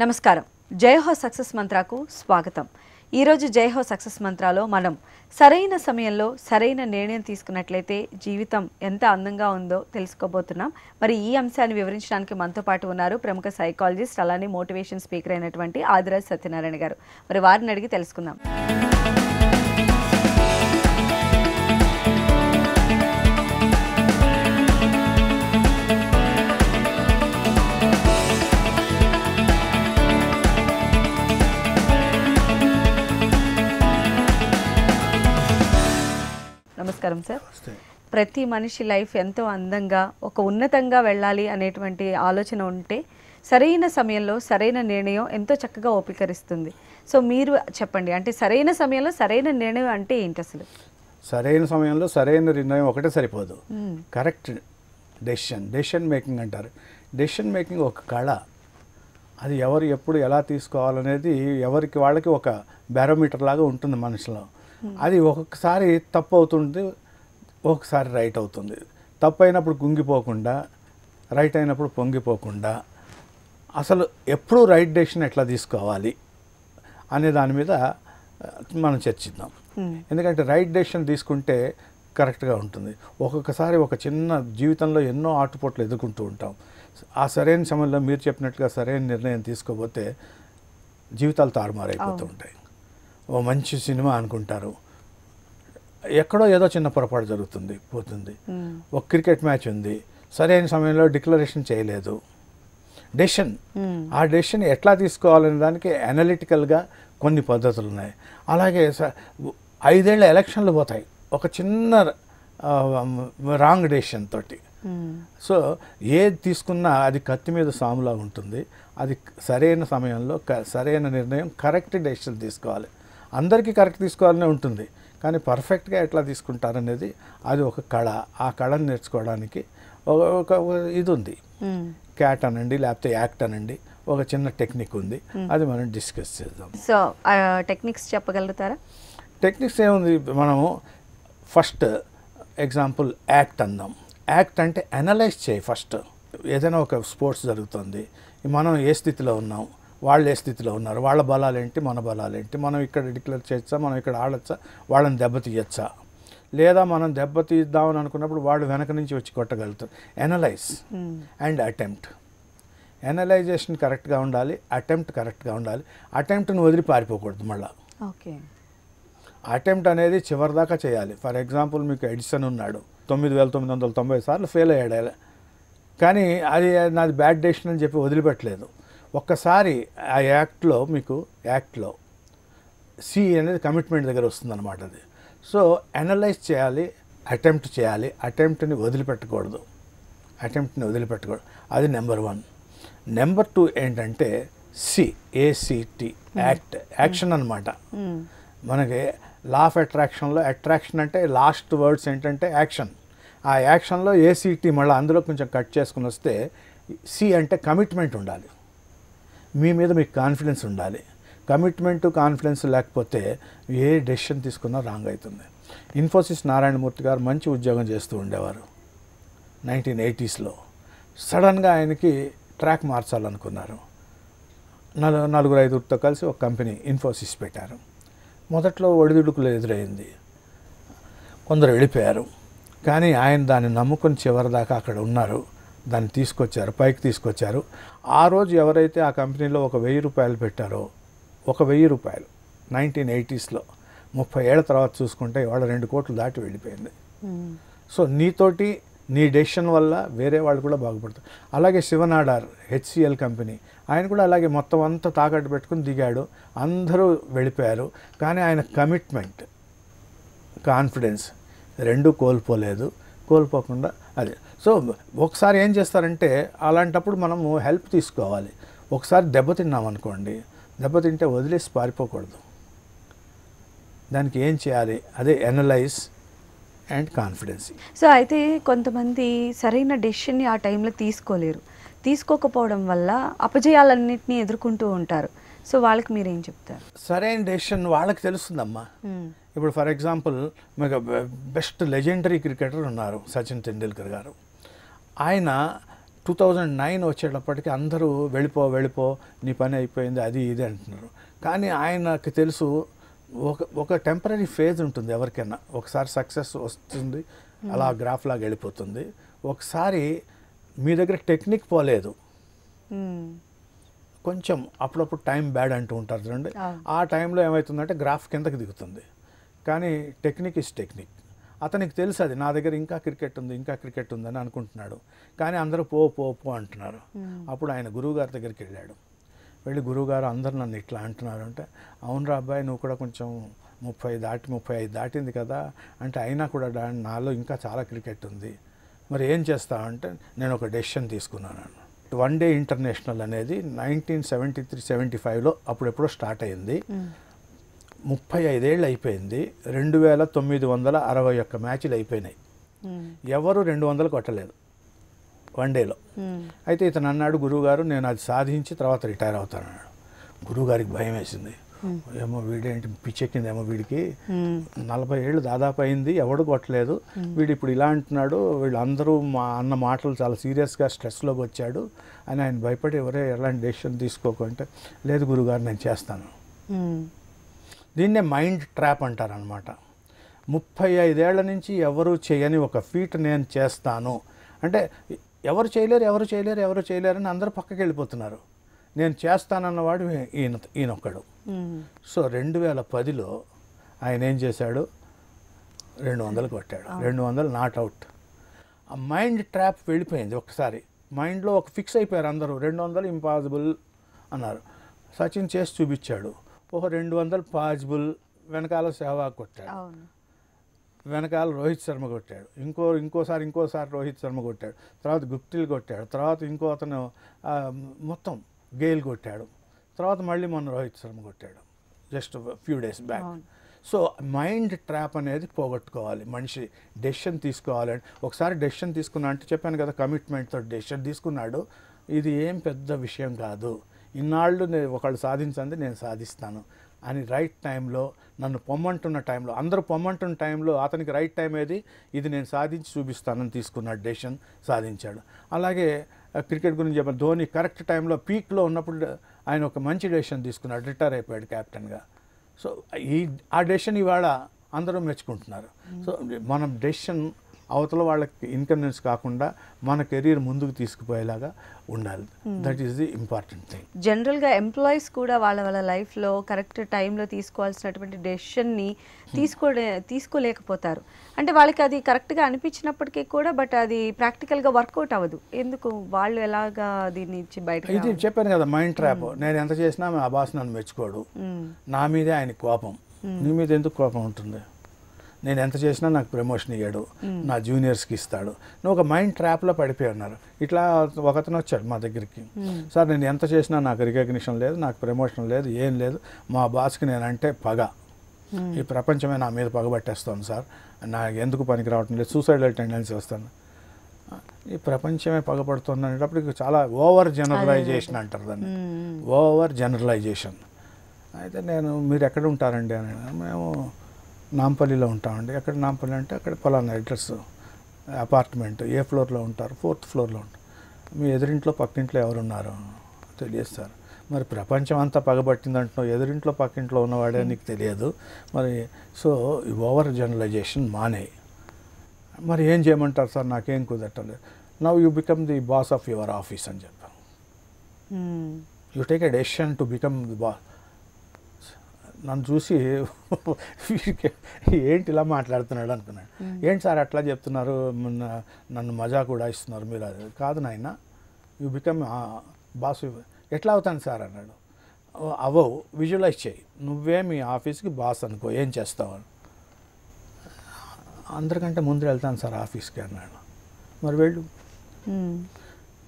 నమస్కారం. జయహో సక్సెస్ మంత్రాకు స్వాగతం. ఈరోజు జయహో సక్సెస్ మంత్రాలో మనం సరైన సమయంలో సరైన నిర్ణయం తీసుకున్నట్లయితే జీవితం ఎంత అందంగా ఉందో తెలుసుకోబోతున్నాం. మరి ఈ అంశాన్ని వివరించడానికి మనతో పాటు ఉన్నారు ప్రముఖ సైకాలజిస్ట్ అలానే మోటివేషన్ స్పీకర్ అయినటువంటి ఆదిరాజ్ సత్యనారాయణ గారు. మరి వారిని అడిగి తెలుసుకుందాం. నమస్కారం సార్. ప్రతి మనిషి లైఫ్ ఎంతో అందంగా ఒక ఉన్నతంగా వెళ్ళాలి అనేటువంటి ఆలోచన ఉంటే సరైన సమయంలో సరైన నిర్ణయం ఎంతో చక్కగా ఓపికరిస్తుంది. సో మీరు చెప్పండి, అంటే సరైన సమయంలో సరైన నిర్ణయం అంటే ఏంటి అసలు? సరైన సమయంలో సరైన నిర్ణయం ఒకటే సరిపోదు. కరెక్ట్ డెసిషన్ మేకింగ్ అంటారు. డెసిషన్ మేకింగ్ ఒక కళ. అది ఎవరు ఎప్పుడు ఎలా తీసుకోవాలనేది ఎవరికి వాళ్ళకి ఒక బ్యారోమీటర్ లాగా ఉంటుంది మనసులో. అది ఒక్కొక్కసారి తప్పు అవుతుంది, ఒక్కొక్కసారి రైట్ అవుతుంది. తప్పు అయినప్పుడు కుంగిపోకుండా, రైట్ అయినప్పుడు పొంగిపోకుండా అసలు ఎప్పుడూ రైట్ డెసిషన్ ఎట్లా తీసుకోవాలి అనే దాని మీద మనం చర్చిద్దాం. ఎందుకంటే రైట్ డెసిషన్ తీసుకుంటే కరెక్ట్గా ఉంటుంది. ఒక్కొక్కసారి ఒక చిన్న జీవితంలో ఎన్నో ఆటుపోట్లు ఎదుర్కొంటూ ఉంటాం. ఆ సరైన సమయంలో మీరు చెప్పినట్లుగా సరైన నిర్ణయం తీసుకోకపోతే జీవితాలు తారుమారైపోతూ ఉంటాయి. ఓ మంచి సినిమా అనుకుంటారు, ఎక్కడో ఏదో చిన్న పొరపాటు జరుగుతుంది పోతుంది. ఒక క్రికెట్ మ్యాచ్ ఉంది, సరైన సమయంలో డిక్లరేషన్ చేయలేదు. ఆ డెసిషన్ ఎట్లా తీసుకోవాలనే దానికి అనలిటికల్గా కొన్ని పద్ధతులు ఉన్నాయి. అలాగే 5 ఏళ్ల ఎలక్షన్లు పోతాయి ఒక చిన్న రాంగ్ డెసిషన్ తోటి. సో ఏది తీసుకున్నా అది కత్తి మీద సాములా ఉంటుంది. అది సరైన సమయంలో సరైన నిర్ణయం, కరెక్ట్ డెసిషన్ తీసుకోవాలి. అందరికీ కరెక్ట్ తీసుకోవాలనే ఉంటుంది, కానీ పర్ఫెక్ట్గా ఎట్లా తీసుకుంటారనేది అది ఒక కళ. ఆ కళను నేర్చుకోవడానికి ఒక ఇది ఉంది. క్యాట్ అనండి, లేకపోతే యాక్ట్ అనండి, ఒక చిన్న టెక్నిక్ ఉంది. అది మనం డిస్కస్ చేద్దాం. సో టెక్నిక్స్ చెప్పగలుగుతారా? టెక్నిక్స్ ఏముంది, మనము ఫస్ట్ ఎగ్జాంపుల్ యాక్ట్ అందాం. యాక్ట్ అంటే అనలైజ్ చేయి. ఫస్ట్ ఏదైనా ఒక స్పోర్ట్స్ జరుగుతుంది, మనం ఏ స్థితిలో ఉన్నాం, వాళ్ళు ఏ స్థితిలో ఉన్నారు, వాళ్ళ బలాలేంటి, మన బలాలేంటి, మనం ఇక్కడ డిక్లేర్ చేయొచ్చా, మనం ఇక్కడ ఆడచ్చా, వాళ్ళని దెబ్బతీయచ్చా, లేదా మనం దెబ్బతీద్దామని అనుకున్నప్పుడు వాళ్ళు వెనక నుంచి వచ్చి కొట్టగలుగుతారు. Analyse and attempt. ఎనలైజేషన్ కరెక్ట్గా ఉండాలి, అటెంప్ట్ కరెక్ట్గా ఉండాలి. అటెంప్ట్ని వదిలి పారిపోకూడదు. మళ్ళీ ఓకే, అటెంప్ట్ అనేది చివరిదాకా చేయాలి. ఫర్ ఎగ్జాంపుల్ మీకు ఎడిసన్ ఉన్నాడు, 9990 సార్లు ఫెయిల్ అయ్యాడు, కానీ అది నాది బ్యాడ్ డెసిషన్ అని చెప్పి వదిలిపెట్టలేదు. ఒక్కసారి ఆ యాక్ట్లో సి అనేది కమిట్మెంట్ దగ్గర వస్తుందన్నమాట. అది సో అనలైజ్ చేయాలి, అటెంప్ట్ చేయాలి. అటెంప్ట్ని వదిలిపెట్టకూడదు. అది నెంబర్ 1. నెంబర్ 2 ఏంటంటే ACT యాక్షన్ అన్నమాట. మనకి లా ఆఫ్ అట్రాక్షన్లో అట్రాక్షన్ అంటే లాస్ట్ వర్డ్స్ ఏంటంటే యాక్షన్. ఆ యాక్షన్లో ACT మళ్ళీ అందులో కొంచెం కట్ చేసుకుని వస్తే C అంటే కమిట్మెంట్ ఉండాలి. మీ మీద మీకు కాన్ఫిడెన్స్ ఉండాలి. కమిట్మెంట్, కాన్ఫిడెన్స్ లేకపోతే ఏ డెసిషన్ తీసుకున్నా రాంగ్ అవుతుంది. ఇన్ఫోసిస్ నారాయణమూర్తి గారు మంచి ఉద్యోగం చేస్తూ ఉండేవారు 1980sలో. సడన్గా ఆయనకి ట్రాక్ మార్చాలనుకున్నారు. 4-5 కలిసి ఒక కంపెనీ ఇన్ఫోసిస్ పెట్టారు. మొదట్లో ఒడిదుడుకులు ఎదురైంది, కొందరు వెళ్ళిపోయారు, కానీ ఆయన దాన్ని నమ్ముకొని చివరిదాకా అక్కడ ఉన్నారు. దాన్ని పైకి తీసుకొచ్చారు. ఆ రోజు ఎవరైతే ఆ కంపెనీలో ఒక 1000 రూపాయలు పెట్టారో, ఒక 1000 రూపాయలు 1980sలో 30 ఏళ్ల తర్వాత చూసుకుంటే ఇవాళ 2 కోట్లు దాటి వెళ్ళిపోయింది. సో నీతోటి నీ డెసిషన్ వల్ల వేరే వాళ్ళు కూడా బాగుపడతారు. అలాగే శివనాడార్ HCL కంపెనీ, ఆయన కూడా అలాగే మొత్తం అంతా తాకట్టు పెట్టుకుని దిగాడు. అందరూ వెళ్ళిపోయారు, కానీ ఆయన కమిట్మెంట్, కాన్ఫిడెన్స్ రెండూ కోల్పోకుండా అది. సో ఒకసారి ఏం చేస్తారంటే అలాంటప్పుడు మనము హెల్ప్ తీసుకోవాలి. ఒకసారి దెబ్బతిన్నామనుకోండి, దెబ్బతింటే వదిలేసి పారిపోకూడదు. దానికి ఏం చేయాలి, అదే అనలైజ్ అండ్ కాన్ఫిడెన్స్. సో అయితే కొంతమంది సరైన డెసిషన్ని ఆ టైంలో తీసుకోకపోవడం వల్ల అపజయాలన్నింటినీ ఎదుర్కొంటూ ఉంటారు. సో వాళ్ళకి మీరేం చెప్తారు? సరైన డెసిషన్ వాళ్ళకి తెలుస్తుందమ్మా. ఇప్పుడు ఫర్ ఎగ్జాంపుల్ మీకు బెస్ట్ లెజెండరీ క్రికెటర్ ఉన్నారు సచిన్ టెండూల్కర్ గారు. ఆయన 2009 వచ్చేటప్పటికి అందరూ వెళ్ళిపో నీ పని అయిపోయింది అది ఇది అంటున్నారు. కానీ ఆయనకి తెలుసు ఒక టెంపరీ ఫేజ్ ఉంటుంది ఎవరికైనా. ఒకసారి సక్సెస్ వస్తుంది, అలా గ్రాఫ్ లాగా వెళ్ళిపోతుంది. ఒకసారి మీ దగ్గర టెక్నిక్ పోలేదు, కొంచెం అప్పుడప్పుడు టైం బ్యాడ్ అంటూ ఉంటారు చూడండి, ఆ టైంలో ఏమవుతుందంటే గ్రాఫ్ కిందకి దిగుతుంది. కానీ టెక్నిక్ ఇస్ టెక్నిక్. అతనికి తెలుసు అది నా దగ్గర ఇంకా క్రికెట్ ఉంది అని అనుకుంటున్నాడు. కానీ అందరూ పో అంటున్నారు. అప్పుడు ఆయన గురువుగారి దగ్గరికి వెళ్ళాడు. వెళ్ళి గురువుగారు అందరు నన్ను ఇట్లా అంటున్నారు అంటే, అవునరా అబ్బాయి నువ్వు కూడా కొంచెం 35 దాటింది కదా అంటే, అయినా కూడా నాలో ఇంకా చాలా క్రికెట్ ఉంది, మరి ఏం చేస్తావంటే నేను ఒక డెసిషన్ తీసుకున్నాను. వన్ డే ఇంటర్నేషనల్ అనేది 1973-75లో అప్పుడెప్పుడో స్టార్ట్ అయింది. 35 ఏళ్ళు అయిపోయింది. 2961 మ్యాచ్లు అయిపోయినాయి. ఎవరు 200 కొట్టలేదు వన్ డేలో. అయితే ఇతను అన్నాడు, గురువుగారు నేను అది సాధించి తర్వాత రిటైర్ అవుతానన్నాడు. గురువుగారికి భయం వేసింది. ఏమో వీడేంటి పిచ్చెక్కిందేమో వీడికి, 40 ఏళ్ళు దాదాపు అయింది, ఎవడు కొట్టలేదు, వీడు ఇప్పుడు ఇలా అంటున్నాడు, వీళ్ళందరూ అన్న మాటలు చాలా సీరియస్గా స్ట్రెస్లోకి వచ్చాడు అని ఆయన భయపడి ఎవరే ఎలాంటి డెసిషన్ తీసుకోకుంటే, లేదు గురువుగారు నేను చేస్తాను. దీన్నే మైండ్ ట్రాప్ అంటారనమాట. 35 ఏళ్ల నుంచి ఎవరు చేయని ఒక ఫీట్ నేను చేస్తాను అంటే, ఎవరు చేయలేరు అని అందరూ పక్కకి వెళ్ళిపోతున్నారు. నేను చేస్తానన్నవాడు ఈయనొక్కడు. సో 2010లో ఆయన ఏం చేశాడు, 200 కొట్టాడు. 200 నాట్ అవుట్. ఆ మైండ్ ట్రాప్ వెళ్ళిపోయింది. ఒకసారి మైండ్లో ఒక ఫిక్స్ అయిపోయారు అందరూ. 200 ఇంపాసిబుల్ అన్నారు. సచిన్ చేసి చూపించాడు. 200 పాసిబుల్. వెనకాల సెహ్వాగ్ కొట్టాడు, వెనకాల రోహిత్ శర్మ కొట్టాడు, ఇంకోసారి రోహిత్ శర్మ కొట్టాడు, తర్వాత గుప్టిల్ కొట్టాడు, తర్వాత ఇంకో అతను మొత్తం గేల్ కొట్టాడు, తర్వాత మళ్ళీ మొన్న రోహిత్ శర్మ కొట్టాడు just few days back. So mind trap అనేది పోగొట్టుకోవాలి. మనిషి డెసిషన్ తీసుకోవాలంటే, ఒకసారి డెసిషన్ తీసుకున్నా అంటే చెప్పాను కదా, కమిట్మెంట్తో డెసిషన్ తీసుకున్నాడు, ఇది ఏం పెద్ద విషయం కాదు, ఇన్నాళ్ళు ఒకళ్ళు సాధించండి నేను సాధిస్తాను అని రైట్ టైంలో, నన్ను పొమ్మంటున్న టైంలో, అందరూ పొమ్మంటున్న టైంలో అతనికి రైట్ టైం ఏది, ఇది నేను సాధించి చూపిస్తానని తీసుకున్నాడు, డెసిషన్ సాధించాడు. అలాగే క్రికెట్ గురించి చెప్పాను, ధోని కరెక్ట్ టైంలో పీక్లో ఉన్నప్పుడు ఆయన ఒక మంచి డెసిషన్ తీసుకున్నాడు, రిటైర్ అయిపోయాడు కెప్టెన్గా. సో ఆ డెసిషన్ ఇవాళ అందరూ మెచ్చుకుంటున్నారు. సో మనం డెసిషన్ అవతల వాళ్ళకి ఇన్కన్వీనియన్స్ కాకుండా మన కెరీర్ ముందుకు తీసుకుపోయేలాగా ఉండాలి. That is the important thing. జనరల్గా ఎంప్లాయీస్ కూడా వాళ్ళ లైఫ్లో కరెక్ట్ టైంలో తీసుకోవాల్సినటువంటి డెసిషన్ని తీసుకోలేకపోతారు. అంటే వాళ్ళకి అది కరెక్ట్గా అనిపించినప్పటికీ కూడా బట్ అది ప్రాక్టికల్గా వర్కౌట్ అవ్వదు. ఎందుకు వాళ్ళు ఎలాగా దీన్ని ఇచ్చి బయట, ఇది చెప్పాను కదా మైండ్ ట్రాప్. నేను ఎంత చేసినా ఆ బాస్ నన్ను మెచ్చుకోడు, నా మీదే ఆయన కోపం. నీ మీద ఎందుకు కోపం ఉంటుంది? నేను ఎంత చేసినా నాకు ప్రమోషన్ ఇయ్యాడు, నా జూనియర్స్కి ఇస్తాడు. నువ్వు ఒక మైండ్ ట్రాప్లో పడిపోయి ఉన్నారు. ఇట్లా ఒకతను వచ్చాడు మా దగ్గరికి, సార్ నేను ఎంత చేసినా నాకు రికగ్నిషన్ లేదు, నాకు ప్రమోషన్ లేదు, ఏం లేదు, మా బాస్కి నేనంటే పగ, ఈ ప్రపంచమే నా మీద పగబట్టేస్తాను సార్, నాకు ఎందుకు పనికి రావటం లేదు, సూసైడల్ టెండెన్సీ వస్తాను, ఈ ప్రపంచమే పగబడుతుంది అనేటప్పటికి చాలా ఓవర్ జనరలైజేషన్ అంటారు దాన్ని, ఓవర్ జనరలైజేషన్. అయితే మీరు ఎక్కడ ఉంటారండి అని, మేము నాంపల్లిలో ఉంటామండి. ఎక్కడ నాంపల్లి అంటే అక్కడ పలానా అడ్రస్, అపార్ట్మెంట్, ఏ ఫ్లోర్లో ఉంటారు, 4th ఫ్లోర్లో ఉంటారు. మీ ఎదురింట్లో పక్కింట్లో ఎవరున్నారు తెలియదు సార్. మరి ప్రపంచం అంతా పగబట్టింది అంటున్నావు, ఎదురింట్లో పక్కింట్లో ఉన్నవాడే నీకు తెలియదు మరి. సో ఓవర్ జనరలైజేషన్ మానేయి. మరి ఏం చేయమంటారు సార్, నాకేం కుదరట్లేదు. Now you become the boss of your office అని చెప్పాను. You take a decision to become the boss. నన్ను చూసి ఏంటి ఇలా మాట్లాడుతున్నాడు అనుకున్నాడు. ఏంటి సార్ అట్లా చెప్తున్నారు, నన్ను మజా కూడా ఇస్తున్నారు మీరు? అది కాదు నాయన, యూ బికమ్ బాస్. ఎట్లా అవుతాను సార్ అన్నాడు. అవ్వవు, విజువలైజ్ చేయి, నువ్వే మీ ఆఫీస్కి బాస్ అనుకో, ఏం చేస్తావు? అందరికంటే ముందు వెళ్తాను సార్ ఆఫీస్కి అన్నాడు. మరి వెళ్ళు,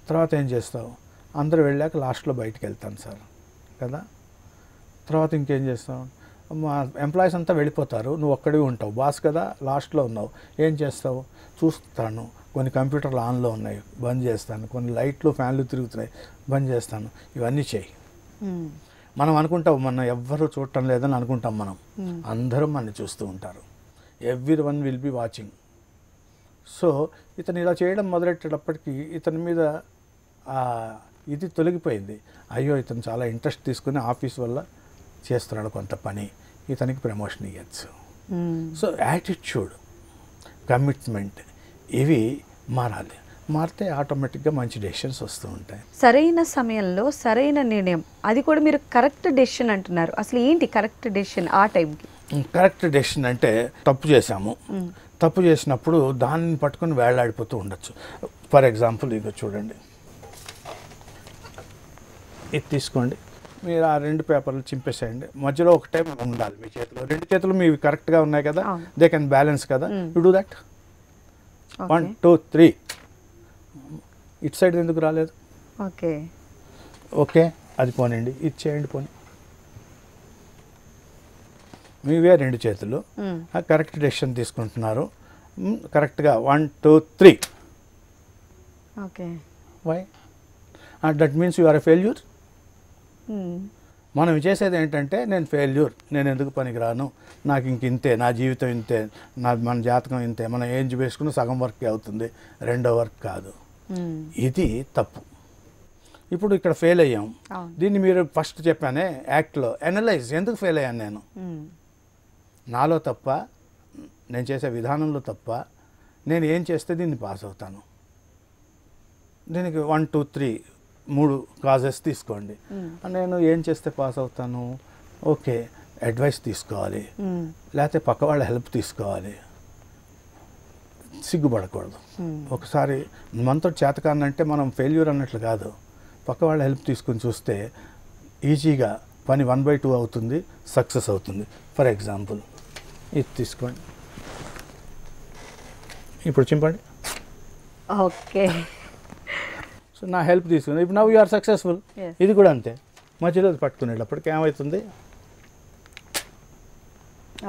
తర్వాత ఏం చేస్తావు? అందరూ వెళ్ళాక లాస్ట్లో బయటికి వెళ్తాను సార్ కదా, తర్వాత ఇంకేం చేస్తావు? మా ఎంప్లాయీస్ అంతా వెళ్ళిపోతారు, నువ్వు ఒక్కడివి ఉంటావు, బాస్ కదా, లాస్ట్లో ఉన్నావు, ఏం చేస్తావు? చూస్తాను, కొన్ని కంప్యూటర్లు ఆన్లో ఉన్నాయి, బంద్ చేస్తాను, కొన్ని లైట్లు ఫ్యాన్లు తిరుగుతున్నాయి, బంద్ చేస్తాను, ఇవన్నీ చేయి. మనం అనుకుంటాం మనం ఎవ్వరూ చూడటం లేదని అనుకుంటాం, మనం అందరూ మనని చూస్తూ ఉంటారు, everyone will be watching. So ఇతను ఇలా చేయడం మొదలెట్టేటప్పటికీ ఇతని మీద ఇది తొలగిపోయింది. అయ్యో ఇతను చాలా ఇంట్రెస్ట్ తీసుకుని ఆఫీస్ వల్ల చేస్తున్నాడు కొంత పని, ఇతనికి ప్రమోషన్ ఇవ్వచ్చు. సో యాటిట్యూడ్, కమిట్మెంట్ ఇవి మారాలి. మారితే ఆటోమేటిక్గా మంచి డెసిషన్స్ వస్తూ ఉంటాయి. సరైన సమయంలో సరైన నిర్ణయం, అది కూడా మీరు కరెక్ట్ డెసిషన్ అంటున్నారు. అసలు ఏంటి కరెక్ట్ డెసిషన్ ఆ టైంకి? కరెక్ట్ డెసిషన్ అంటే తప్పు చేశాము, తప్పు చేసినప్పుడు దాన్ని పట్టుకొని వేళ్లాడిపోతూ ఉండొచ్చు. ఫర్ ఎగ్జాంపుల్ ఇక చూడండి, ఇది తీసుకోండి, మీరు ఆ 2 పేపర్లు చింపేసేయండి, మధ్యలో ఒకటే ఉండాలి మీ చేతిలో. 2 చేతులు మీవి కరెక్ట్గా ఉన్నాయి కదా, దే కెన్ బ్యాలెన్స్ కదా, యు డూ దట్. 1 2 3. ఇటు సైడ్ ఎందుకు రాలేదు? ఓకే ఓకే అది పోనండి, ఇది చేయండి పోనీ. మీవే 2 చేతులు, కరెక్ట్ డెసిషన్ తీసుకుంటున్నారు కరెక్ట్గా. 1 2 3. Okay why? That means you are a failure. మనం చేసేది ఏంటంటే నేను ఫెయిల్యూర్, నేను ఎందుకు పనికిరాను, నాకు ఇంక ఇంతే, నా జీవితం ఇంతే, మన జాతకం ఇంతే, మనం ఏం వేసుకున్న సగం వర్కే అవుతుంది, రెండో వర్క్ కాదు. ఇది తప్పు. ఇప్పుడు ఇక్కడ ఫెయిల్ అయ్యాం, దీన్ని మీరు ఫస్ట్ చెప్పానే యాక్ట్లో అనలైజ్, ఎందుకు ఫెయిల్ అయ్యాను నేను, నాలో తప్ప, నేను చేసే విధానంలో తప్ప, నేను ఏం చేస్తే దీన్ని పాస్ అవుతాను. దీనికి 1 2 3 3 కాజెస్ తీసుకోండి. నేను ఏం చేస్తే పాస్ అవుతాను? ఓకే, అడ్వైస్ తీసుకోవాలి, లేకపోతే పక్క వాళ్ళ హెల్ప్ తీసుకోవాలి, సిగ్గుపడకూడదు. ఒకసారి మనతో చేతకానంటే మనం ఫెయిల్యూర్ అన్నట్లు కాదు, పక్క వాళ్ళ హెల్ప్ తీసుకుని చూస్తే ఈజీగా పని 1/2 అవుతుంది, సక్సెస్ అవుతుంది. ఫర్ ఎగ్జాంపుల్ ఇది తీసుకోండి, ఇప్పుడు చింపండి. ఓకే, సో నా హెల్ప్ తీసుకుంది, ఇప్పుడు నవ్ యు ఆర్ సక్సెస్ఫుల్. ఇది కూడా అంతే, మధ్యలో పట్టుకునేటప్పటికి ఏమవుతుంది?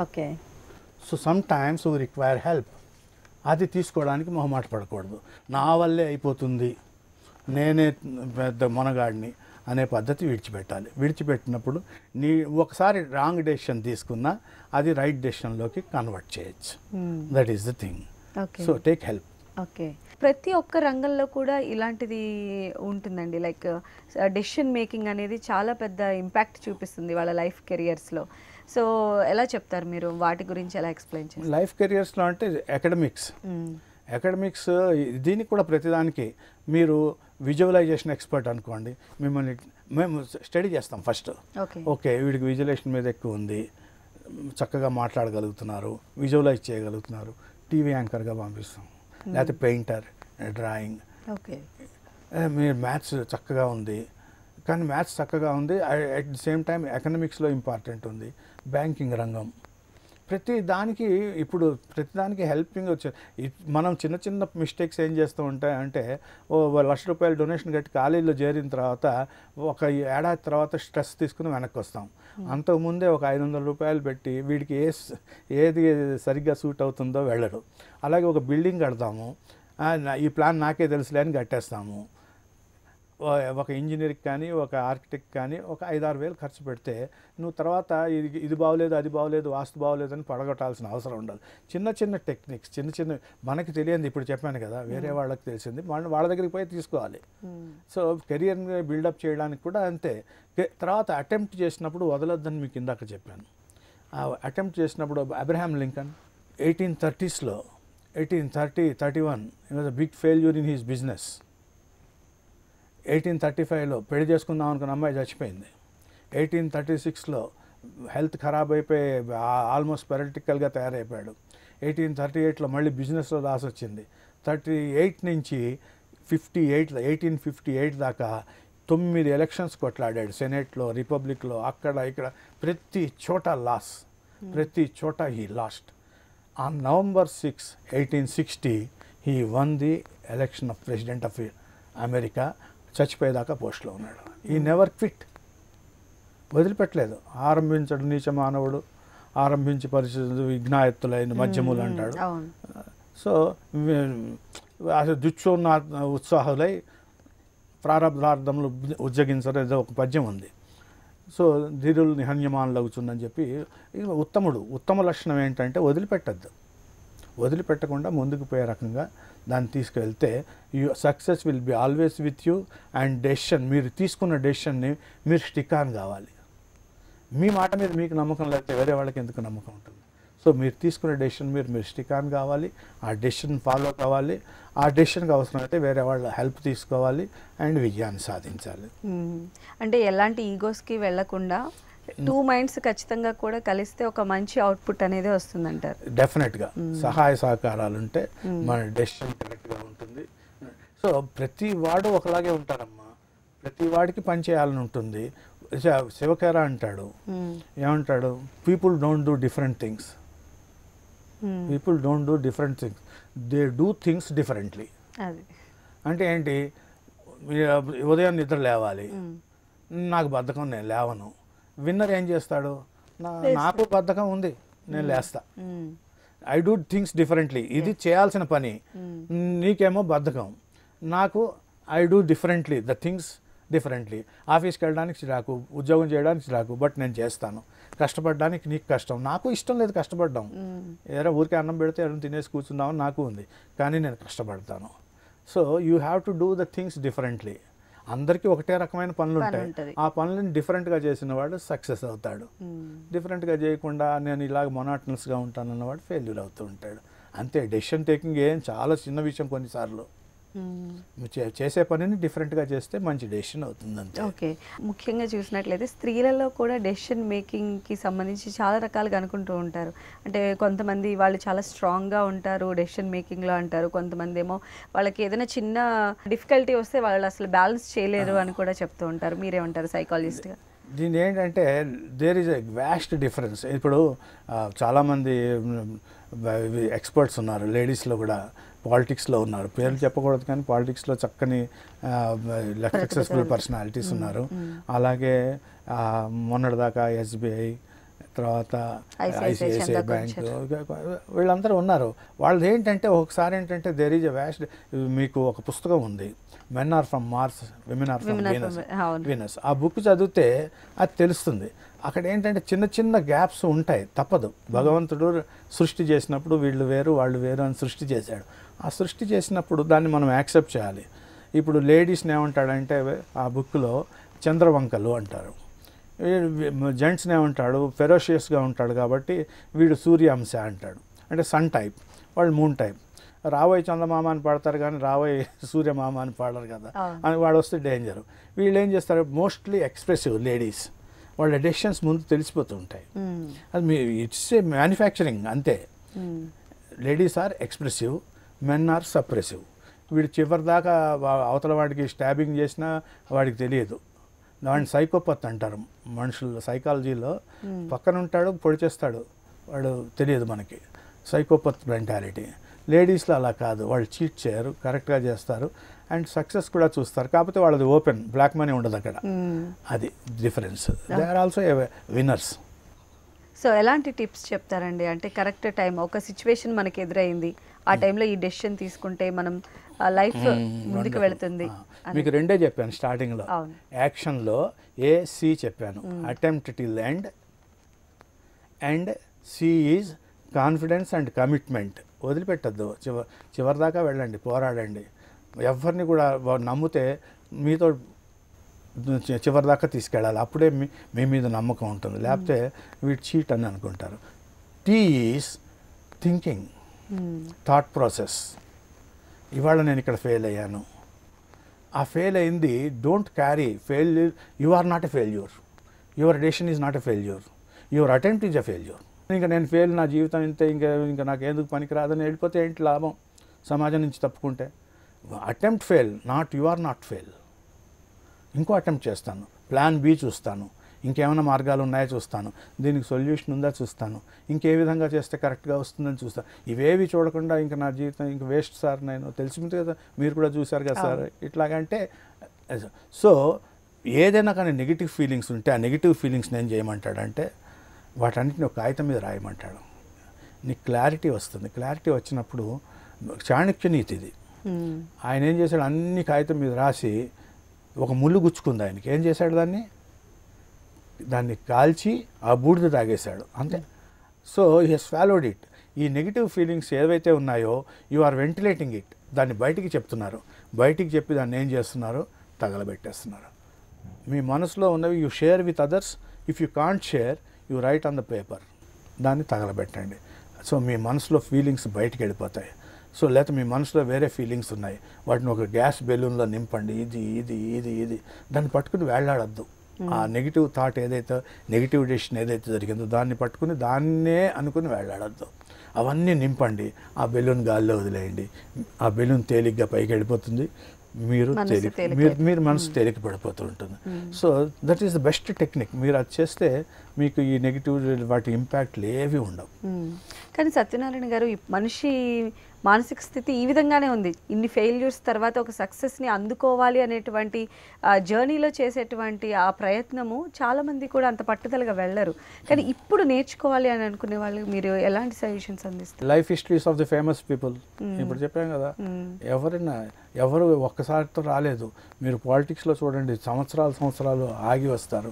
Okay. So some times we require help. అది తీసుకోవడానికి మొహమాట పడకూడదు. నా వల్లే అయిపోతుంది, నేనే పెద్ద మొనగాడిని అనే పద్ధతి విడిచిపెట్టాలి. విడిచిపెట్టినప్పుడు ఒకసారి రాంగ్ డెసిషన్ తీసుకున్నా అది రైట్ డెసిషన్లోకి కన్వర్ట్ చేయొచ్చు. That is the thing. So take help. Okay, ప్రతి ఒక్క రంగంలో కూడా ఇలాంటిది ఉంటుందండి. లైక్ డెసిషన్ మేకింగ్ అనేది చాలా పెద్ద ఇంపాక్ట్ చూపిస్తుంది వాళ్ళ లైఫ్ కెరియర్స్లో. సో ఎలా చెప్తారు మీరు, వాటి గురించి ఎలా ఎక్స్ప్లెయిన్ చేస్తారు? లైఫ్ కెరియర్స్లో అంటే అకాడమిక్స్ దీనికి కూడా ప్రతిదానికి మీరు విజువలైజేషన్ ఎక్స్పర్ట్ అనుకోండి, మేము స్టడీ చేస్తాం ఫస్ట్. ఓకే, వీడికి విజువలైజేషన్ మీద ఎక్కువ ఉంది, చక్కగా మాట్లాడగలుగుతున్నారు, విజువలైజ్ చేయగలుగుతున్నారు, టీవీ యాంకర్గా పంపిస్తాం, లేకపోతే పెయింటర్, డ్రాయింగ్. ఓకే, మీరు మ్యాథ్స్ చక్కగా ఉంది, కానీ మ్యాథ్స్ చక్కగా ఉంది, అట్ ది సేమ్ టైం ఎకనామిక్స్లో ఇంపార్టెంట్ ఉంది, బ్యాంకింగ్ రంగం, ప్రతి దానికి హెల్పింగ్ వచ్చాయి. మనం చిన్న చిన్న మిస్టేక్స్ ఏం చేస్తూ ఉంటాయి అంటే, ₹1,00,000 డొనేషన్ కట్టి కాలేజీలో చేరిన తర్వాత ఒక ఏడాది తర్వాత స్ట్రెస్ తీసుకుని వెనక్కి వస్తాం. అంతకుముందే ఒక ₹500 పెట్టి వీడికి ఏది సరిగ్గా సూట్ అవుతుందో వెళ్ళరు. అలాగే ఒక బిల్డింగ్ కడతాము, ఈ ప్లాన్ నాకే తెలుసులే అని కట్టేస్తాము. ఒక ఇంజనీర్కి కానీ ఒక ఆర్కిటెక్ట్ కానీ ఒక 5-6 వేలు ఖర్చు పెడితే నువ్వు తర్వాత ఇది బాగోలేదు, అది బాగోలేదు, వాస్తు బాగోలేదు అని పడగొట్టాల్సిన అవసరం ఉండదు. చిన్న చిన్న టెక్నిక్స్, చిన్న మనకి తెలియంది ఇప్పుడు చెప్పాను కదా, వేరే వాళ్ళకి తెలిసింది వాళ్ళ దగ్గరికి పోయి తీసుకోవాలి. సో కెరియర్ని బిల్డప్ చేయడానికి కూడా అంతే. తర్వాత అటెంప్ట్ చేసినప్పుడు వదలొద్దని మీకు ఇందాక చెప్పాను. అటెంప్ట్ చేసినప్పుడు Abraham Lincoln 1830s 1831 he was a big failure in his business. 1835 పెళ్లి చేసుకుందాం అనుకున్న అమ్మాయి చచ్చిపోయింది. 1836 హెల్త్ ఖరాబ్ అయిపోయి ఆల్మోస్ట్ పెరటికల్గా తయారైపోయాడు. 1838 మళ్ళీ బిజినెస్లో లాస్ వచ్చింది. 38 నుంచి 1858 దాకా 9 ఎలక్షన్స్ కొట్లాడాడు. సెనేట్లో, రిపబ్లిక్లో, అక్కడ ఇక్కడ ప్రతి చోట లాస్, ప్రతి చోట he lost. On November 6, 1860 he won the election of president of America. చచ్చిపోయేదాకా పోస్ట్లో ఉన్నాడు. ఈ నెవర్ క్విట్, వదిలిపెట్టలేదు. ఆరంభించడు నీచ మానవుడు, ఆరంభించి పరిస్థితులు విఘ్నాయత్తులైన మధ్యములు అంటాడు. సో అసలు దుచ్చోన్న ఉత్సాహులై ప్రారంభార్థంలో ఉజ్జగించడం ఏదో ఒక పద్యం ఉంది. సో ధీరులు నిహన్యమానులవుతుందని చెప్పి, ఉత్తముడు, ఉత్తమ లక్షణం ఏంటంటే వదిలిపెట్టద్దు. వదిలిపెట్టకుండా ముందుకు పోయే రకంగా దాన్ని తీసుకెళ్తే success will be always with you. And decision, మీరు తీసుకున్న డెసిషన్ని మీరు స్టిక్ ఆన్ కావాలి. మీ మాట మీద మీకు నమ్మకం లేకపోతే వేరే వాళ్ళకి ఎందుకు నమ్మకం ఉంటుంది? సో మీరు తీసుకునే డెసిషన్ మీరు స్టిక్ ఆన్ కావాలి, ఆ డెసిషన్ ఫాలో కావాలి. ఆ డెసిషన్కి అవసరమైతే వేరే వాళ్ళ హెల్ప్ తీసుకోవాలి అండ్ విజయాన్ని సాధించాలి. అంటే ఎలాంటి ఈగోస్కి వెళ్లకుండా 2 మైండ్స్ ఖచ్చితంగా కూడా కలిస్తే ఒక మంచి అవుట్పుట్ అనేది వస్తుందంటారు. డెఫినెట్గా సహాయ సహకారాలు ఉంటే మన డెసిషన్ కరెక్ట్గా ఉంటుంది. సో ప్రతి వాడు ఒకలాగే ఉంటారమ్మా, ప్రతి వాడికి పని చేయాలని ఉంటుంది. శివకేర అంటాడు, ఏమంటాడు, people don't do different things, people don't do different things, they do things differently. అంటే ఏంటి, ఉదయం నిద్ర లేవాలి, నాకు బద్ధకం, నేను లేవను. విన్నర్ ఏం చేస్తాడు, నాకు బద్ధకం ఉంది, నేను లేస్తా, ఐ డూ థింగ్స్ డిఫరెంట్లీ. ఇది చేయాల్సిన పని, నీకేమో బద్ధకం, నాకు I do differently the things differently. ఆఫీస్కి వెళ్ళడానికి చిరాకు, ఉద్యోగం చేయడానికి చిరాకు, బట్ నేను చేస్తాను. కష్టపడడానికి నీకు కష్టం, నాకు ఇష్టం లేదు కష్టపడ్డాం. ఏదో ఊరికే అన్నం పెడితే ఎవరైనా తినేసి కూర్చుందామని నాకు ఉంది, కానీ నేను కష్టపడతాను. So you have to do the things differently. అందరికీ ఒకటే రకమైన పనులు ఉంటాయి, ఆ పనులను డిఫరెంట్గా చేసిన వాడు సక్సెస్ అవుతాడు. డిఫరెంట్గా చేయకుండా నేను ఇలాగ మొనాటనస్గా ఉంటానన్నవాడు ఫెయిల్యూర్ అవుతూ ఉంటాడు. అంతే, డెసిషన్ టేకింగ్ ఏం చాలా చిన్న విషయం. కొన్నిసార్లు చేసే పనిని డిఫరెంట్గా చేస్తే మంచి డెసిషన్ అవుతుంది అంతే. ఓకే, ముఖ్యంగా చూసినట్లయితే స్త్రీలలో కూడా డెసిషన్ మేకింగ్కి సంబంధించి చాలా రకాలుగా అనుకుంటూ ఉంటారు. అంటే కొంతమంది వాళ్ళు చాలా స్ట్రాంగ్గా ఉంటారు డెసిషన్ మేకింగ్లో అంటారు, కొంతమంది ఏమో వాళ్ళకి ఏదైనా చిన్న డిఫికల్టీ వస్తే వాళ్ళు అసలు బ్యాలెన్స్ చేయలేరు అని కూడా చెప్తూ ఉంటారు. మీరేమంటారు సైకాలజిస్ట్గా? దీని ఏంటంటే there is a vast difference. ఇప్పుడు చాలామంది ఎక్స్పర్ట్స్ ఉన్నారు, లేడీస్లో కూడా పాలిటిక్స్లో ఉన్నారు, పేర్లు చెప్పకూడదు కానీ పాలిటిక్స్లో చక్కని సక్సెస్ఫుల్ పర్సనాలిటీస్ ఉన్నారు. అలాగే మొన్నటిదాకా ఎస్బీఐ, తర్వాత ఐసిఐసిఐ బ్యాంక్, వీళ్ళందరూ ఉన్నారు. వాళ్ళది ఏంటంటే ఒకసారి ఏంటంటే దేర్ ఈజ్ ఎ వ్యాస్ట్. మీకు ఒక పుస్తకం ఉంది, men are from Mars, women are from Venus. ఆ బుక్ చదివితే అది తెలుస్తుంది. అక్కడ ఏంటంటే చిన్న చిన్న గ్యాప్స్ ఉంటాయి, తప్పదు. భగవంతుడు సృష్టి చేసినప్పుడు వీళ్ళు వేరు వాళ్ళు వేరు అని సృష్టి చేశాడు. ఆ సృష్టి చేసినప్పుడు దాన్ని మనం యాక్సెప్ట్ చేయాలి. ఇప్పుడు లేడీస్ని ఏమంటాడంటే ఆ బుక్లో చంద్రవంకలు అంటారు, జెంట్స్ని ఏమంటాడు ఫెరోషియస్గా ఉంటాడు కాబట్టి వీడు సూర్యాంశ అంటాడు, అంటే సన్ టైప్, వాళ్ళు మూన్ టైప్. రాబోయే చందమామ అని పాడతారు కానీ రాబోయే సూర్యమామ అని పాడరు కదా, అని వాడు వస్తే డేంజర్. వీళ్ళు ఏం చేస్తారు, మోస్ట్లీ ఎక్స్ప్రెసివ్ లేడీస్, వాళ్ళ డెసిషన్స్ ముందు తెలిసిపోతూ ఉంటాయి. అది ఇట్స్ ఏ మ్యానుఫ్యాక్చరింగ్ అంతే. Ladies are expressive, men are suppressive. వీడు చివరిదాకా అవతల వాడికి స్టాబింగ్ చేసినా వాడికి తెలియదు. వాడిని సైకోపత్ అంటారు మనుషులు సైకాలజీలో. పక్కన ఉంటాడు, పొడి చేస్తాడు, వాడు తెలియదు మనకి. సైకోపత్ మెంటాలిటీ. లేడీస్లో అలా కాదు, వాళ్ళు చీట్ చేయరు, కరెక్ట్గా చేస్తారు అండ్ సక్సెస్ కూడా చూస్తారు. కాకపోతే వాళ్ళది ఓపెన్, బ్లాక్ మనీ ఉండదు అక్కడ. అది difference. They are also winners. So ఎలాంటి టిప్స్ చెప్తారండి? అంటే కరెక్ట్ టైం, ఒక సిచ్యువేషన్ మనకి ఎదురైంది, ఆ టైంలో ఈ డెసిషన్ తీసుకుంటే మనం లైఫ్ ముందుకు వెళుతుంది. మీకు రెండే చెప్పాను స్టార్టింగ్లో. యాక్షన్లో సి చెప్పాను, attempt till end, and C is confidence and commitment. వదిలిపెట్టద్దు, చివరిదాకా వెళ్ళండి, పోరాడండి. ఎవరిని కూడా నమ్మితే మీతో చివరిదాకా తీసుకెళ్ళాలి, అప్పుడే మీ మీద నమ్మకం ఉంటుంది. లేకపోతే వీడు చీట్ అని అనుకుంటారు. T is thinking, thought process. ఇవాళ నేను ఇక్కడ ఫెయిల్ అయ్యాను, ఆ ఫెయిల్ అయింది don't carry failure. You are not a failure, your decision is not a failure, your attempt is a failure. ఇంకా నేను ఫెయిల్, నా జీవితం ఇంతే, ఇంకా నాకు ఎందుకు పనికిరాదని వెళ్ళిపోతే ఏంటి లాభం సమాజం నుంచి తప్పుకుంటే? Attempt fail, you are not fail. ఇంకో అటెంప్ట్ చేస్తాను, ప్లాన్ బి చూస్తాను, ఇంకేమైనా మార్గాలు ఉన్నాయో చూస్తాను, దీనికి సొల్యూషన్ ఉందా చూస్తాను, ఇంకే విధంగా చేస్తే కరెక్ట్గా వస్తుందని చూస్తాను. ఇవేవి చూడకుండా ఇంకా నా జీవితం ఇంకా వేస్ట్ సార్, నేను తెలిసింది కదా, మీరు కూడా చూశారు కదా సార్, ఇట్లాగంటే. సో ఏదైనా కానీ నెగిటివ్ ఫీలింగ్స్ ఉంటే ఆ నెగిటివ్ ఫీలింగ్స్ని ఏం చేయమంటాడంటే వాటన్నిటిని ఒక కాగితం మీద రాయమంటాడు. నీకు క్లారిటీ వస్తుంది. క్లారిటీ వచ్చినప్పుడు చాణక్య నీతి ఇది. ఆయన ఏం చేశాడు, అన్ని కాగితం మీద రాసి ఒక ముళ్ళు గుచ్చుకుంది ఆయనకి. ఏం చేశాడు, దాన్ని కాల్చి ఆ బూడిద తాగేశాడు అంతే. So he he's followed it. ఈ నెగిటివ్ ఫీలింగ్స్ ఏవైతే ఉన్నాయో యు ఆర్ వెంటిలేటింగ్ ఇట్, దాన్ని బయటికి చెప్తున్నారు. బయటికి చెప్పి దాన్ని ఏం చేస్తున్నారు, తగలబెట్టేస్తున్నారు. మీ మనసులో ఉన్నవి you share with others. If you can't share you right on the paper, దాన్ని తగలబెట్టండి. సో మీ మనసులో ఫీలింగ్స్ బయటికి వెళ్ళిపోతాయి. సో లేకపోతే మీ మనసులో వేరే ఫీలింగ్స్ ఉన్నాయి, వాటిని ఒక గ్యాస్ బెలూన్లో నింపండి. ఇది ఇది ఇది ఇది దాన్ని పట్టుకుని వేళ్లాడద్దు. ఆ నెగిటివ్ థాట్ ఏదైతే, నెగిటివ్ డెసిషన్ ఏదైతే జరిగిందో దాన్ని పట్టుకుని దాన్నే అనుకుని వేళ్లాడద్దు. అవన్నీ నింపండి. ఆ బెలూన్ గాల్లో వదిలేయండి. ఆ బెలూన్ తేలిగ్గా పైకి వెళ్ళిపోతుంది. మీరు మీరు మనసు తేలిక పడిపోతూ ఉంటుంది. So that is the best technique. మీరు అది చేస్తే మీకు ఈ నెగిటివ్ వాటి ఇంపాక్ట్లు ఏవి ఉండవు. కానీ సత్యనారాయణ గారు, ఈ మనిషి మానసిక స్థితి ఈ విధంగానే ఉంది. ఇన్ని ఫెయిల్యూర్స్ తర్వాత ఒక సక్సెస్ని అందుకోవాలి అనేటువంటి జర్నీలో చేసేటువంటి ఆ ప్రయత్నము చాలామంది కూడా అంత పట్టుదలగా వెళ్ళరు. కానీ ఇప్పుడు నేర్చుకోవాలి అని అనుకునే వాళ్ళు మీరు ఎలాంటి సజెషన్స్ అందిస్తారు? Life histories of the famous people ఇప్పుడు చెప్పాం కదా. ఎవరు ఒక్కసారితో రాలేదు. మీరు పాలిటిక్స్లో చూడండి, సంవత్సరాలు ఆగి వస్తారు.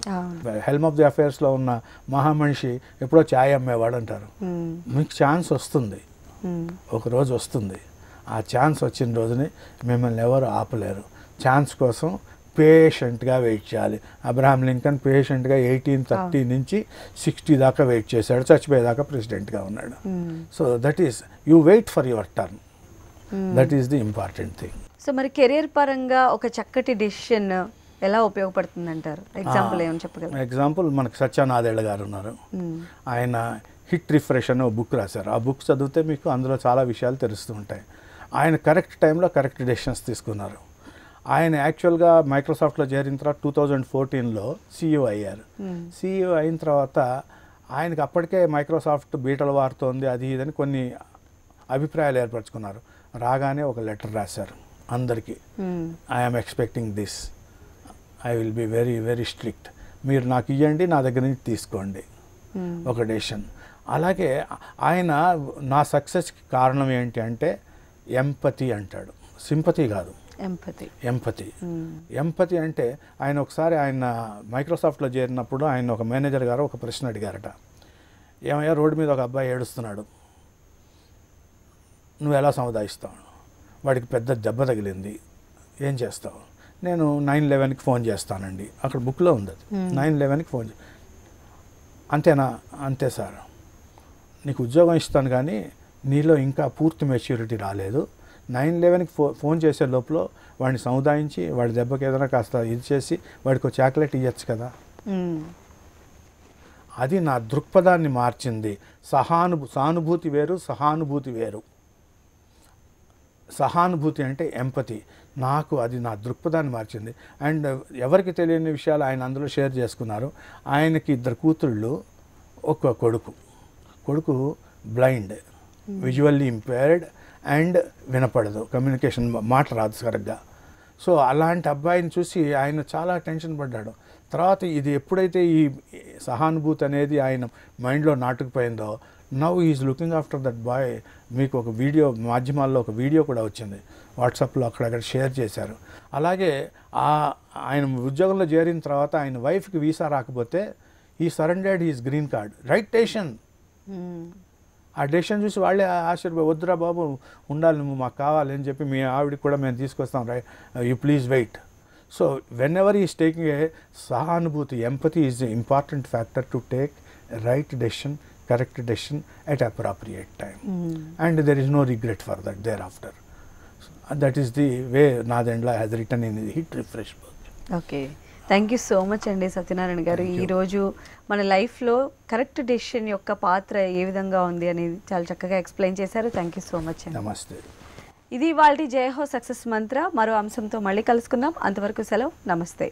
హెల్మ్ ఆఫ్ ది అఫేర్స్లో ఉన్న మహామనిషి ఎప్పుడో ఛాయ్ అమ్మేవాడు అంటారు. మీకు ఛాన్స్ వస్తుంది, ఒక రోజు వస్తుంది. ఆ ఛాన్స్ వచ్చిన రోజుని మిమ్మల్ని ఎవరు ఆపలేరు. ఛాన్స్ కోసం పేషెంట్గా వెయిట్ చేయాలి. అబ్రహాం లింకన్ పేషెంట్గా 1830 నుంచి 60 దాకా వెయిట్ చేశాడు, చచ్చిపోయేదాకా ప్రెసిడెంట్గా ఉన్నాడు. So that is, you wait for your turn. That is the important thing. So మరి కెరీర్ పరంగా ఒక చక్కటి డెసిషన్ ఎలా ఉపయోగపడుతుంది అంటారు? ఎగ్జాంపుల్ ఏమని చెప్పగలరు? ఎగ్జాంపుల్ మనకు సత్యనాదేళ్ల గారు ఉన్నారు. ఆయన హిట్ రిఫ్రెష్ అనే ఒక బుక్ రాశారు. ఆ బుక్ చదివితే మీకు అందులో చాలా విషయాలు తెలుస్తూ ఉంటాయి. ఆయన కరెక్ట్ టైంలో కరెక్ట్ డెసిషన్స్ తీసుకున్నారు. ఆయన యాక్చువల్గా మైక్రోసాఫ్ట్లో చేరిన తర్వాత 2014లో CEO అయ్యారు. CEO అయిన తర్వాత ఆయనకు అప్పటికే మైక్రోసాఫ్ట్ బీటలు వారుతోంది, అది ఇదని కొన్ని అభిప్రాయాలు ఏర్పరచుకున్నారు. రాగానే ఒక లెటర్ రాశారు అందరికీ, I'm expecting this, I will be very very strict, మీరు నాకు ఇవ్వండి, నా దగ్గర నుంచి తీసుకోండి, ఒక డెసిషన్. అలాగే ఆయన నా సక్సెస్కి కారణం ఏంటి అంటే ఎంపతి అంటాడు, సింపతి కాదు, ఎంపతి అంటే ఆయన ఒకసారి ఆయన మైక్రోసాఫ్ట్లో చేరినప్పుడు ఆయన ఒక మేనేజర్ గారు ఒక ప్రశ్న అడిగారట. ఏమయ్యా, రోడ్డు మీద ఒక అబ్బాయి ఏడుస్తున్నాడు, నువ్వు ఎలా సముదాయిస్తావు? వాడికి పెద్ద దెబ్బ తగిలింది, ఏం చేస్తావు? నేను 911కి ఫోన్ చేస్తానండి. అక్కడ బుక్లో ఉంది అది. 911కి ఫోన్ అంతేనా? అంతే సార్, నీకు ఉద్యోగం ఇస్తాను కానీ నీలో ఇంకా పూర్తి మెచ్యూరిటీ రాలేదు. 911కి ఫోన్ చేసే లోపల వాడిని సముదాయించి వాడి దెబ్బకి ఏదైనా కాస్త ఇది చేసి వాడికి ఒక చాక్లెట్ ఇవ్వచ్చు కదా. అది నా దృక్పథాన్ని మార్చింది. సానుభూతి వేరు, సహానుభూతి వేరు. సహానుభూతి అంటే ఎంపతి. నాకు అది నా దృక్పథాన్ని మార్చింది. అండ్ ఎవరికి తెలియని విషయాలు ఆయన అందులో షేర్ చేసుకున్నారు. ఆయనకి 2 కూతుళ్ళు, ఒక కొడుకు బ్లైండ్, విజువల్లీ ఇంపేర్డ్ అండ్ వినపడదు, కమ్యూనికేషన్ మాట రాదు సరిగ్గా. సో అలాంటి అబ్బాయిని చూసి ఆయన చాలా టెన్షన్ పడ్డాడు. తర్వాత ఇది ఎప్పుడైతే ఈ సహానుభూతి అనేది ఆయన మైండ్లో నాటుకుపోయిందో, now is looking after that boy. మీకు ఒక వీడియో, మాధ్యమాల్లో ఒక వీడియో కూడా వచ్చింది, వాట్సాప్లో అక్కడక్కడ షేర్ చేశారు. అలాగే ఆయన ఉద్యోగంలో చేరిన తర్వాత ఆయన వైఫ్కి వీసా రాకపోతే ఈ surrendered he's green card. Right decision. ఆ డెసిషన్ చూసి వాళ్ళే ఆశ్చర్యపోయి, వద్దురా బాబు ఉండాలి, నువ్వు మాకు కావాలి అని చెప్పి మీ ఆవిడకి కూడా మేము తీసుకొస్తాం, right, you please wait. So whenever is taking a సహానుభూతి, empathy is the important factor to take right decision, correct decision at appropriate time. And there is no regret for that thereafter. That is the way Nadendla has written in the Hit Refresh book. Okay. Thank you so much అండి సత్యనారాయణ గారు. ఈరోజు మన లైఫ్లో correct decision యొక్క పాత్ర ఏ విధంగా ఉంది అనేది చాలా చక్కగా ఎక్స్ప్లెయిన్ చేశారు. థ్యాంక్ యూ సో మచ్ అండి. నమస్తే. ఇది ఇవాల్టి జై హో సక్సెస్ మంత్ర. మరో అంశంతో మళ్ళీ కలుసుకుందాం. అంతవరకు సెలవు. నమస్తే.